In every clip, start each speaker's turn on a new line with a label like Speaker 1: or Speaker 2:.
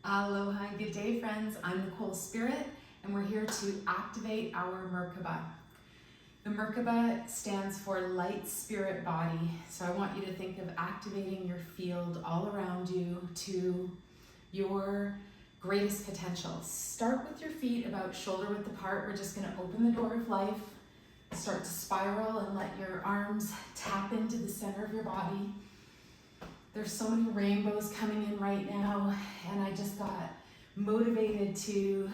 Speaker 1: Aloha, good day friends. I'm Nicole Spirit and we're here to activate our Merkaba. The Merkaba stands for light spirit body. So I want you to think of activating your field all around you to your greatest potential. Start with your feet about shoulder width apart. We're just going to open the door of life. Start to spiral and let your arms tap into the center of your body. There's so many rainbows coming in right now, and I just got motivated to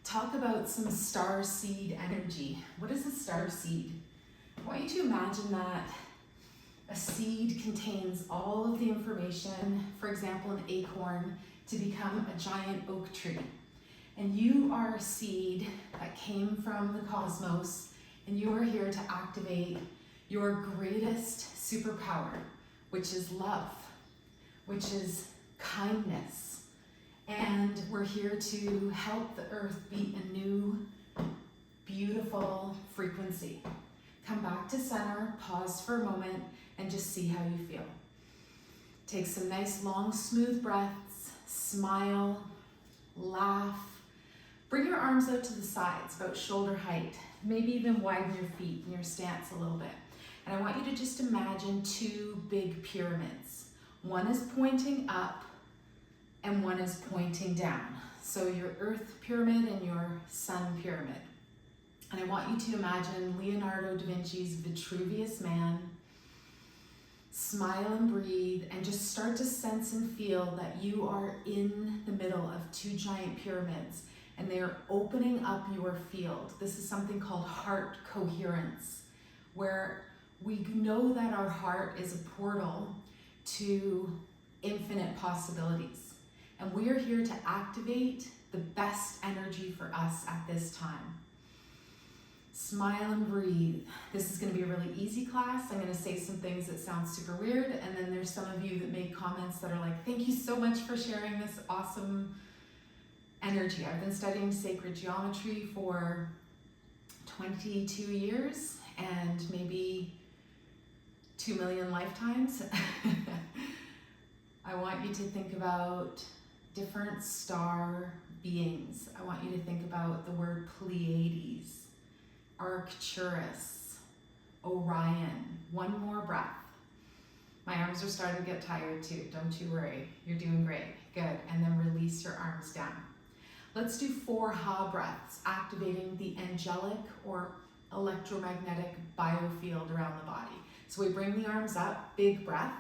Speaker 1: talk about some star seed energy. What is a star seed? I want you to imagine that a seed contains all of the information, for example, an acorn, to become a giant oak tree. And you are a seed that came from the cosmos, and you are here to activate your greatest superpower, which is love, which is kindness. And we're here to help the earth beat a new, beautiful frequency. Come back to center, pause for a moment, and just see how you feel. Take some nice, long, smooth breaths, smile, laugh. Bring your arms out to the sides, about shoulder height. Maybe even widen your feet in your stance a little bit. And I want you to just imagine two big pyramids. One is pointing up and one is pointing down. So your earth pyramid and your sun pyramid. And I want you to imagine Leonardo da Vinci's Vitruvius Man. Smile and breathe and just start to sense and feel that you are in the middle of two giant pyramids and they are opening up your field. This is something called heart coherence, where we know that our heart is a portal to infinite possibilities. And we are here to activate the best energy for us at this time. Smile and breathe. This is going to be a really easy class. I'm going to say some things that sound super weird, and then there's some of you that made comments that are like, thank you so much for sharing this awesome energy. I've been studying sacred geometry for 22 years and maybe 2 million lifetimes. I want you to think about different star beings. I want you to think about the word Pleiades, Arcturus, Orion. One more breath. My arms are starting to get tired too. Don't you worry. You're doing great. Good. And then release your arms down. Let's do 4 ha breaths, activating the angelic or electromagnetic biofield around the body. So we bring the arms up, big breath.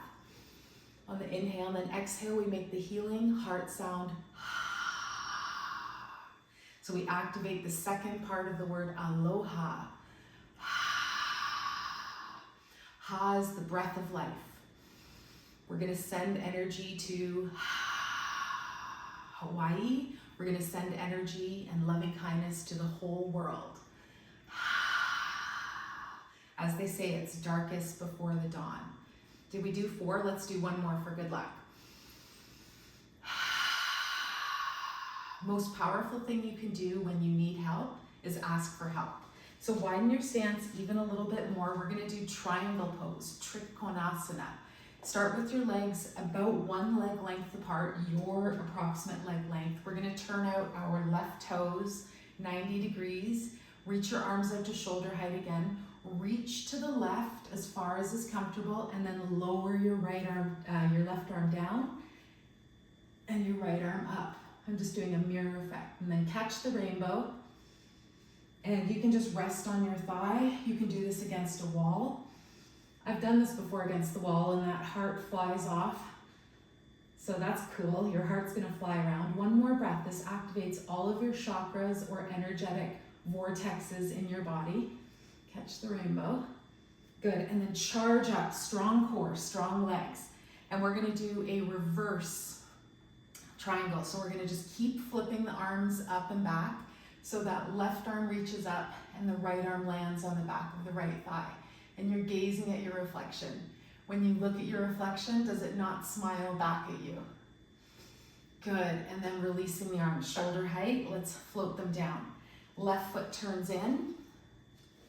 Speaker 1: On the inhale and then exhale, we make the healing heart sound. So we activate the second part of the word aloha. Ha is the breath of life. We're going to send energy to Hawaii. We're going to send energy and loving kindness to the whole world. As they say, it's darkest before the dawn. Did we do 4? Let's do 1 more for good luck. Most powerful thing you can do when you need help is ask for help. So widen your stance even a little bit more. We're going to do triangle pose, Trikonasana. Start with your legs about 1 leg length apart, your approximate leg length. We're going to turn out our left toes 90 degrees. Reach your arms out to shoulder height again. Reach to the left as far as is comfortable, and then lower your right arm, your left arm down, and your right arm up. I'm just doing a mirror effect. And then catch the rainbow. And you can just rest on your thigh. You can do this against a wall. I've done this before against the wall, and that heart flies off. So that's cool. Your heart's gonna fly around. 1 more breath. This activates all of your chakras or energetic vortexes in your body. Catch the rainbow. Good, and then charge up, strong core, strong legs. And we're gonna do a reverse triangle. So we're gonna just keep flipping the arms up and back so that left arm reaches up and the right arm lands on the back of the right thigh. And you're gazing at your reflection. When you look at your reflection, does it not smile back at you? Good, and then releasing the arms, shoulder height, let's float them down. Left foot turns in,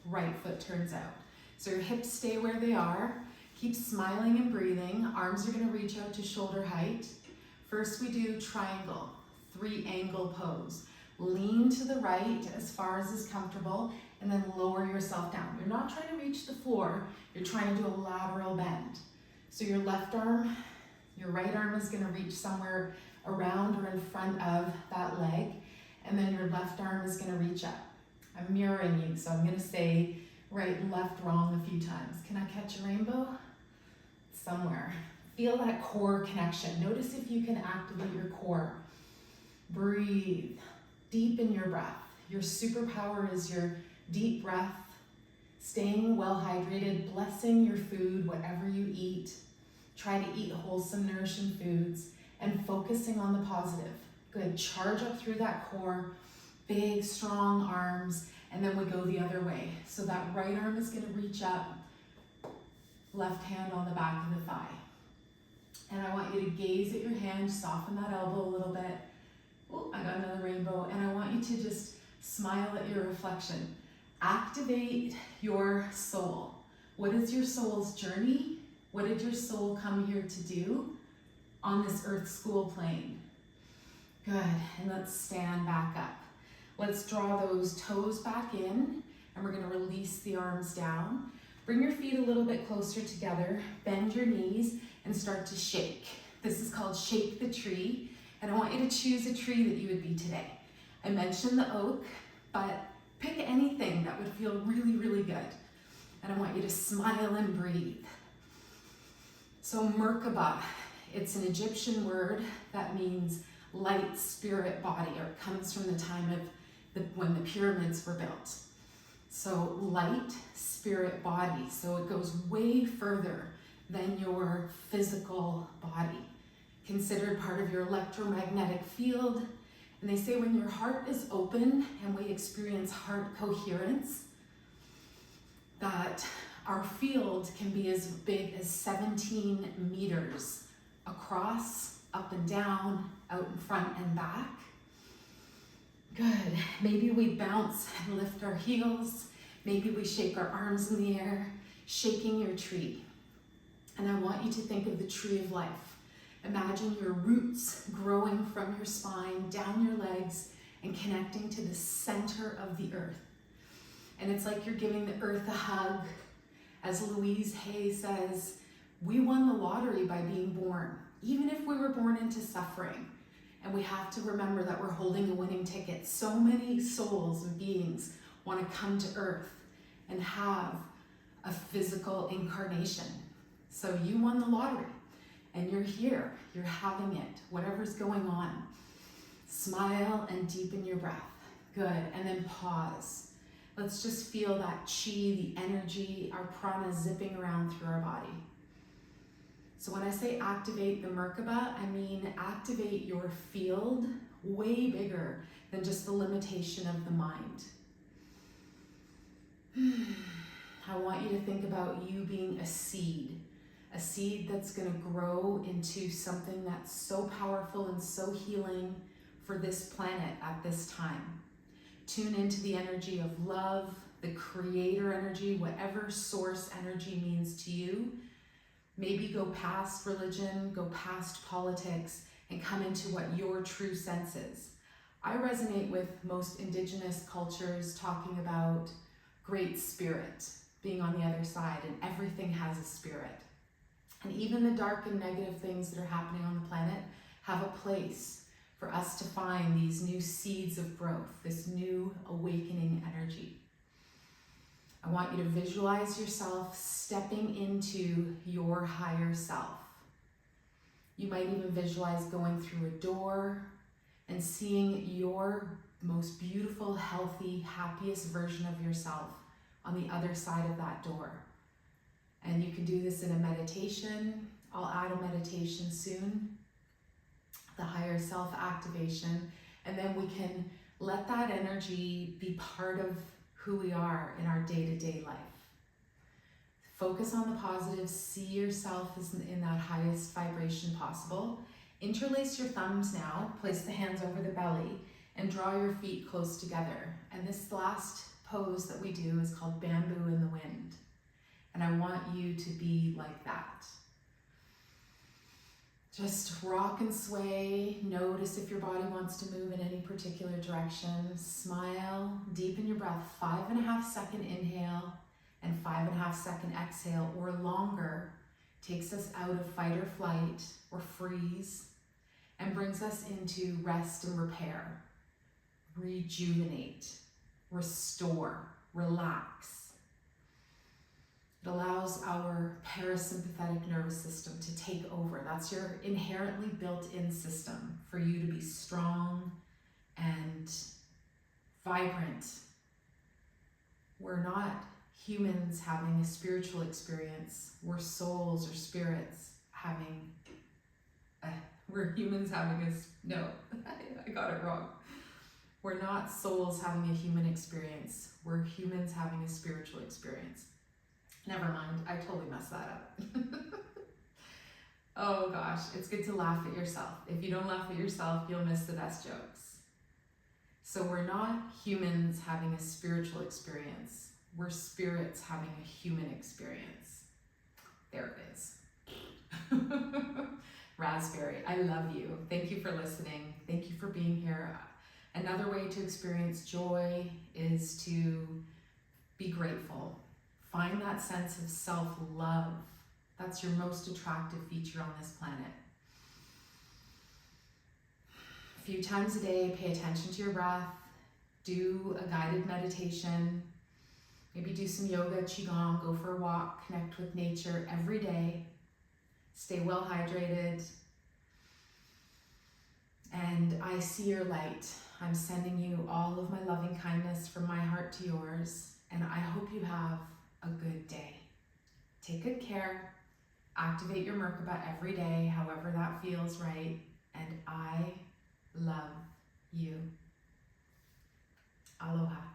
Speaker 1: right foot turns out. So your hips stay where they are. Keep smiling and breathing. Arms are going to reach out to shoulder height. First we do triangle, 3-angle pose. Lean to the right as far as is comfortable, and then lower yourself down. You're not trying to reach the floor, you're trying to do a lateral bend. So your left arm, your right arm is gonna reach somewhere around or in front of that leg, and then your left arm is gonna reach up. I'm mirroring you, so I'm gonna say right, left, wrong a few times. Can I catch a rainbow? Somewhere. Feel that core connection. Notice if you can activate your core. Breathe. Deepen your breath. Your superpower is your deep breath, staying well hydrated, blessing your food, whatever you eat. Try to eat wholesome, nourishing foods, and focusing on the positive. Good. Charge up through that core, big, strong arms, and then we go the other way. So that right arm is going to reach up, left hand on the back of the thigh. And I want you to gaze at your hand, soften that elbow a little bit. Oh, I got another rainbow. And I want you to just smile at your reflection. Activate your soul. What is your soul's journey? What did your soul come here to do on this earth school plane? Good, and let's stand back up. Let's draw those toes back in, and we're gonna release the arms down. Bring your feet a little bit closer together, bend your knees, and start to shake. This is called Shake the Tree, and I want you to choose a tree that you would be today. I mentioned the oak, but pick anything that would feel really, really good. And I want you to smile and breathe. So Merkaba, it's an Egyptian word that means light spirit body, or it comes from the time of when the pyramids were built. So light spirit body, so it goes way further than your physical body. Considered part of your electromagnetic field. And they say when your heart is open and we experience heart coherence, that our field can be as big as 17 meters across, up and down, out in front and back. Good. Maybe we bounce and lift our heels. Maybe we shake our arms in the air, shaking your tree. And I want you to think of the tree of life. Imagine your roots growing from your spine, down your legs, and connecting to the center of the earth. And it's like you're giving the earth a hug. As Louise Hay says, we won the lottery by being born, even if we were born into suffering. And we have to remember that we're holding a winning ticket. So many souls and beings want to come to earth and have a physical incarnation. So you won the lottery and you're here, you're having it, whatever's going on. Smile and deepen your breath. Good, and then pause. Let's just feel that chi, the energy, our prana zipping around through our body. So when I say activate the Merkaba, I mean activate your field way bigger than just the limitation of the mind. I want you to think about you being a seed that's going to grow into something that's so powerful and so healing for this planet at this time. Tune into the energy of love, the creator energy, whatever source energy means to you. Maybe go past religion, go past politics, and come into what your true sense is. I resonate with most indigenous cultures talking about great spirit being on the other side, and everything has a spirit. And even the dark and negative things that are happening on the planet have a place for us to find these new seeds of growth, this new awakening energy. I want you to visualize yourself stepping into your higher self. You might even visualize going through a door and seeing your most beautiful, healthy, happiest version of yourself on the other side of that door. And you can do this in a meditation. I'll add a meditation soon, the higher self activation, and then we can let that energy be part of who we are in our day-to-day life. Focus on the positive, see yourself as in that highest vibration possible. Interlace your thumbs now, place the hands over the belly, and draw your feet close together. And this last pose that we do is called bamboo in the wind. And I want you to be like that. Just rock and sway. Notice if your body wants to move in any particular direction. Smile, deepen your breath. 5.5 second inhale and 5.5 second exhale or longer takes us out of fight or flight or freeze and brings us into rest and repair. Rejuvenate, restore, relax. It allows our parasympathetic nervous system to take over. That's your inherently built-in system for you to be strong and vibrant. We're not humans having a spiritual experience. We're souls or spirits having we're humans having no, I got it wrong. We're not souls having a human experience. We're humans having a spiritual experience. Never mind, I totally messed that up. Oh gosh, it's good to laugh at yourself. If you don't laugh at yourself, you'll miss the best jokes. So we're not humans having a spiritual experience. We're spirits having a human experience. There it is. Raspberry, I love you. Thank you for listening. Thank you for being here. Another way to experience joy is to be grateful. Find that sense of self-love. That's your most attractive feature on this planet. A few times a day, pay attention to your breath. Do a guided meditation. Maybe do some yoga, QiGong, go for a walk, connect with nature every day. Stay well hydrated. And I see your light. I'm sending you all of my loving kindness from my heart to yours. And I hope you have a good day. Take good care. Activate your Merkaba every day, however that feels right. And I love you. Aloha.